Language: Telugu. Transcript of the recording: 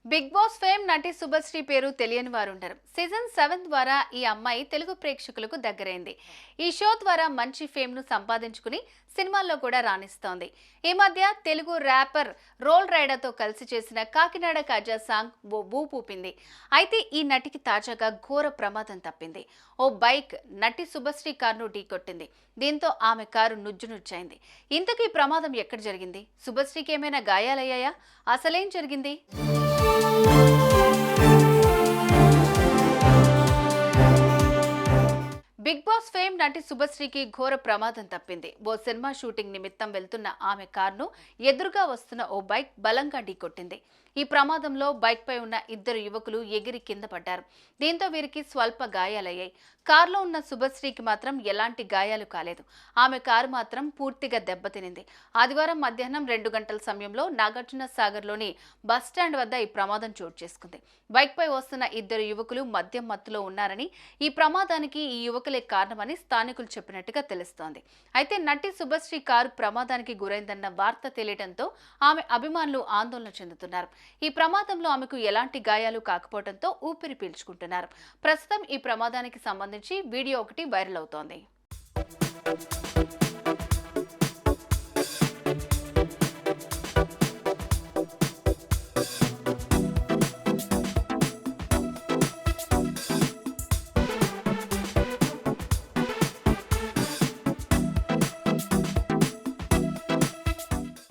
బిగ్ బాస్ ఫేమ్ నటి శుభశ్రీ పేరు తెలియని వారు ఉండరు. సీజన్ 7 ద్వారా ఈ అమ్మాయి తెలుగు ప్రేక్షకులకు దగ్గరైంది. ఈ షో ద్వారా మంచి ఫేమ్ ను సంపాదించుకుని సినిమాల్లో కూడా రాణిస్తోంది. ఈ మధ్య తెలుగు ర్యాపర్ రోల్ రైడర్ తో కలిసి చేసిన కాకినాడ కాజా సాంగ్ ఓ ఊపింది. అయితే ఈ నటికి తాజాగా ఘోర ప్రమాదం తప్పింది. ఓ బైక్ నటి శుభశ్రీ కారును ఢీకొట్టింది. దీంతో ఆమె కారు నుజ్జునుజ్జైంది. ఇంతకీ ఈ ప్రమాదం ఎక్కడ జరిగింది? శుభశ్రీకి ఏమైనా గాయాలయ్యాయా? అసలేం జరిగింది? బిగ్ బాస్ ఫేమ్ నటి శుభశ్రీకి ఘోర ప్రమాదం తప్పింది. ఓ సినిమా షూటింగ్ నిమిత్తం వెళ్తున్న ఆమె కారును ఎదురుగా వస్తున్న ఓ బైక్ బలంగా ఢీకొట్టింది. ఈ ప్రమాదంలో బైక్ పై ఉన్న ఇద్దరు యువకులు ఎగిరి కింద పడ్డారు. దీంతో వీరికి స్వల్ప గాయాలయ్యాయి. కారులో ఉన్న శుభశ్రీకి మాత్రం ఎలాంటి గాయాలు కాలేదు. ఆమె కారు మాత్రం పూర్తిగా దెబ్బతినింది. ఆదివారం మధ్యాహ్నం 2 గంటల సమయంలో నాగార్జున సాగర్లోని బస్టాండ్ వద్ద ఈ ప్రమాదం చోటు చేసుకుంది. బైక్ పై వస్తున్న ఇద్దరు యువకులు మద్యం మత్తులో ఉన్నారని, ఈ ప్రమాదానికి ఈ యువకులే కారణమని స్థానికులు చెప్పినట్టుగా తెలుస్తోంది. అయితే నటి శుభశ్రీ కారు ప్రమాదానికి గురైందన్న వార్త తెలియడంతో ఆమె అభిమానులు ఆందోళన చెందుతున్నారు. ఈ ప్రమాదంలో ఆమెకు ఎలాంటి గాయాలు కాకపోవడంతో ఊపిరి పీల్చుకుంటున్నారు. ప్రస్తుతం ఈ ప్రమాదానికి సంబంధించి వీడియో ఒకటి వైరల్ అవుతోంది.